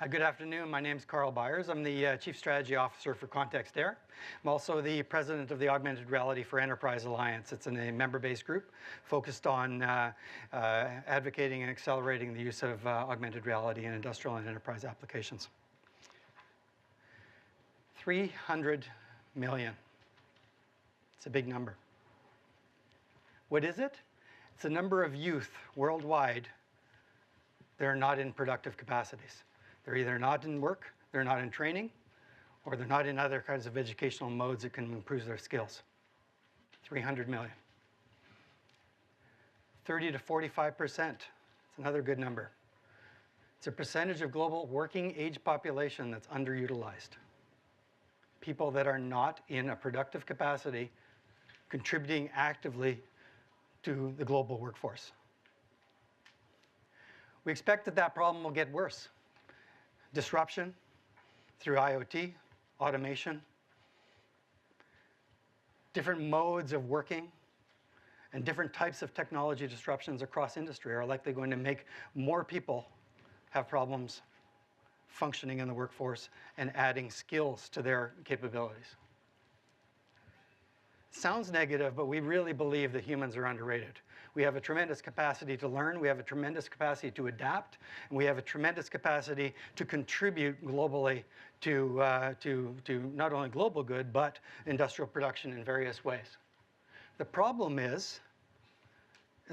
Good afternoon. My name is Carl Byers. I'm the Chief Strategy Officer for Context Air. I'm also the President of the Augmented Reality for Enterprise Alliance. It's a member-based group focused on advocating and accelerating the use of augmented reality in industrial and enterprise applications. 300 million. It's a big number. What is it? It's the number of youth worldwide that are not in productive capacities. They're either not in work, they're not in training, or they're not in other kinds of educational modes that can improve their skills. 300 million. 30 to 45%. It's another good number. It's a percentage of global working age population that's underutilized. People that are not in a productive capacity contributing actively to the global workforce. We expect that that problem will get worse. Disruption through IoT, automation, different modes of working, and different types of technology disruptions across industry are likely going to make more people have problems functioning in the workforce and adding skills to their capabilities. Sounds negative, but we really believe that humans are underrated. We have a tremendous capacity to learn, we have a tremendous capacity to adapt, and we have a tremendous capacity to contribute globally to not only global good, but industrial production in various ways. The problem is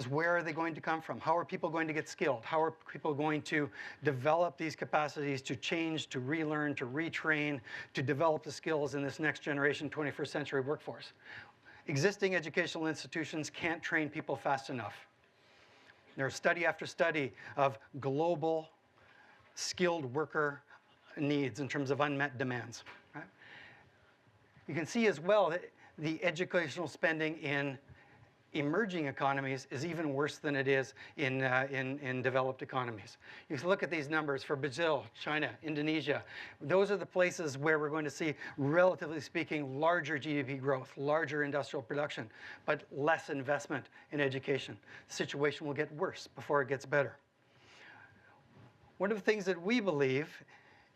where are they going to come from? How are people going to get skilled? How are people going to develop these capacities to change, to relearn, to retrain, to develop the skills in this next generation 21st century workforce? Existing educational institutions can't train people fast enough. There's study after study of global skilled worker needs in terms of unmet demands. Right? You can see as well that the educational spending in emerging economies is even worse than it is in developed economies. You can look at these numbers for Brazil, China, Indonesia. Those are the places where we're going to see, relatively speaking, larger GDP growth, larger industrial production, but less investment in education. The situation will get worse before it gets better. One of the things that we believe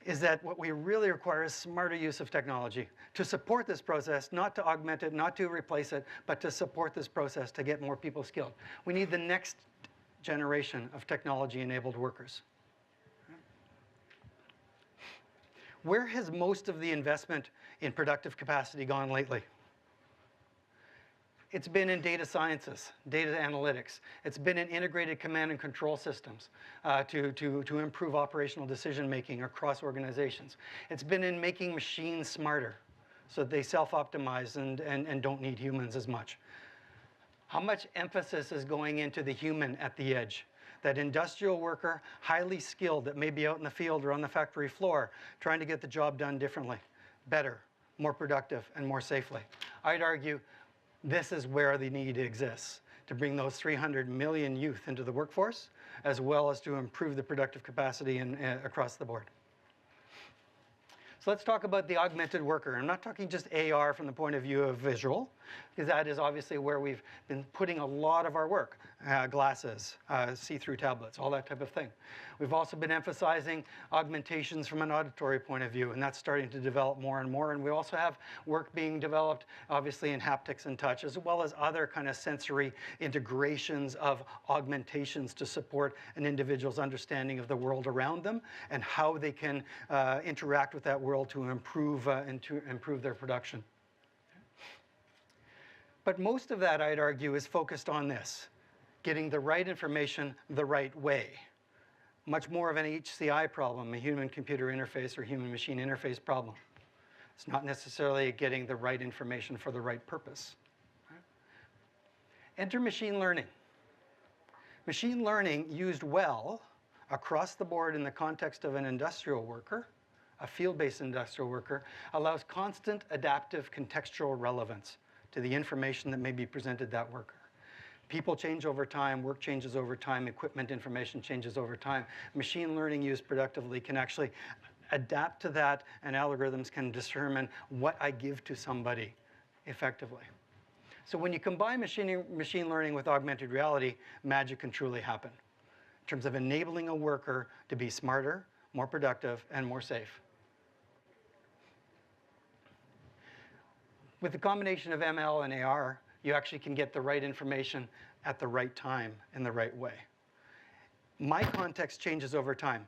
is that what we really require is smarter use of technology to support this process, not to augment it, not to replace it, but to support this process to get more people skilled. We need the next generation of technology-enabled workers. Where has most of the investment in productive capacity gone lately? It's been in data sciences, data analytics. It's been in integrated command and control systems to improve operational decision-making across organizations. It's been in making machines smarter so that they self-optimize and don't need humans as much. How much emphasis is going into the human at the edge? That industrial worker, highly skilled, that may be out in the field or on the factory floor, trying to get the job done differently, better, more productive, and more safely. I'd argue this is where the need exists, to bring those 300 million youth into the workforce, as well as to improve the productive capacity across the board. So let's talk about the augmented worker. I'm not talking just AR from the point of view of visual, because that is obviously where we've been putting a lot of our work, glasses, see-through tablets, all that type of thing. We've also been emphasizing augmentations from an auditory point of view, and that's starting to develop more and more. And we also have work being developed, obviously, in haptics and touch, as well as other kind of sensory integrations of augmentations to support an individual's understanding of the world around them and how they can interact with that world to improve their production. But most of that, I'd argue, is focused on this, getting the right information the right way. Much more of an HCI problem, a human-computer interface or human-machine interface problem. It's not necessarily getting the right information for the right purpose. Right? Enter machine learning. Machine learning used well across the board in the context of an industrial worker, a field-based industrial worker, allows constant adaptive contextual relevance to the information that may be presented that worker. People change over time, work changes over time, equipment information changes over time. Machine learning used productively can actually adapt to that, and algorithms can determine what I give to somebody effectively. So when you combine machine learning with augmented reality, magic can truly happen in terms of enabling a worker to be smarter, more productive, and more safe. With the combination of ML and AR, you actually can get the right information at the right time in the right way. My context changes over time.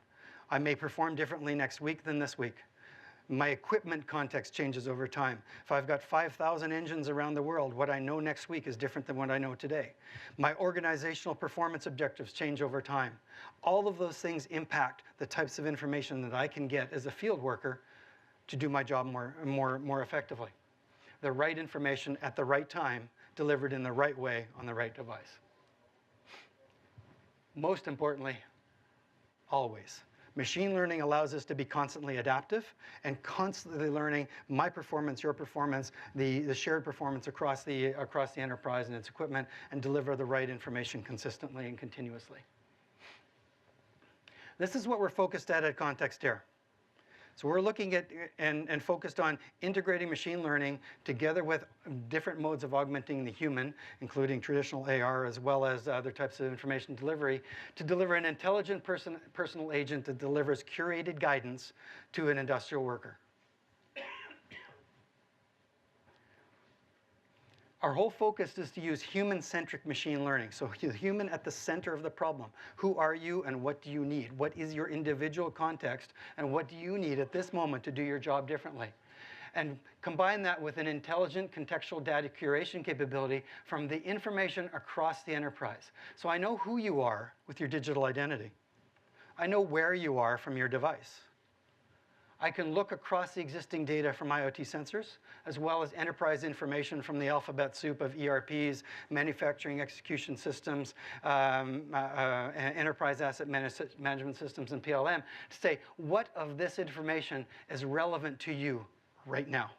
I may perform differently next week than this week. My equipment context changes over time. If I've got 5,000 engines around the world, what I know next week is different than what I know today. My organizational performance objectives change over time. All of those things impact the types of information that I can get as a field worker to do my job more effectively. The right information at the right time, delivered in the right way on the right device. Most importantly, always. Machine learning allows us to be constantly adaptive and constantly learning my performance, your performance, the shared performance across the enterprise and its equipment, and deliver the right information consistently and continuously. This is what we're focused at ContextAir. So we're looking at and focused on integrating machine learning together with different modes of augmenting the human, including traditional AR as well as other types of information delivery, to deliver an intelligent personal agent that delivers curated guidance to an industrial worker. Our whole focus is to use human-centric machine learning. So the human at the center of the problem. Who are you and what do you need? What is your individual context and what do you need at this moment to do your job differently? And combine that with an intelligent contextual data curation capability from the information across the enterprise. So I know who you are with your digital identity. I know where you are from your device. I can look across the existing data from IoT sensors, as well as enterprise information from the alphabet soup of ERPs, manufacturing execution systems, enterprise asset management systems, and PLM, to say what of this information is relevant to you right now.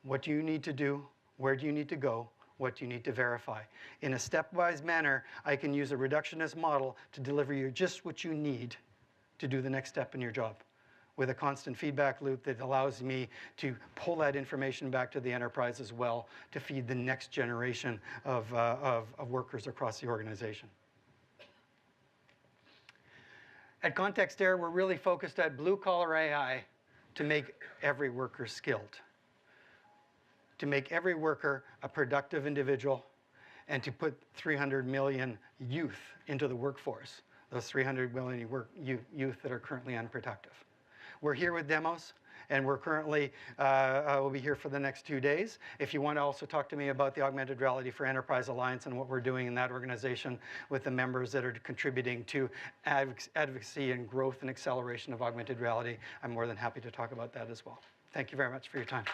What do you need to do? Where do you need to go? What do you need to verify? In a stepwise manner, I can use a reductionist model to deliver you just what you need to do the next step in your job, with a constant feedback loop that allows me to pull that information back to the enterprise as well to feed the next generation of workers across the organization. At ContextAir, we're really focused at blue-collar AI to make every worker skilled, to make every worker a productive individual, and to put 300 million youth into the workforce, those 300 million youth that are currently unproductive. We're here with demos, and we're currently, we'll be here for the next 2 days. If you want to also talk to me about the Augmented Reality for Enterprise Alliance and what we're doing in that organization with the members that are contributing to advocacy and growth and acceleration of augmented reality, I'm more than happy to talk about that as well. Thank you very much for your time.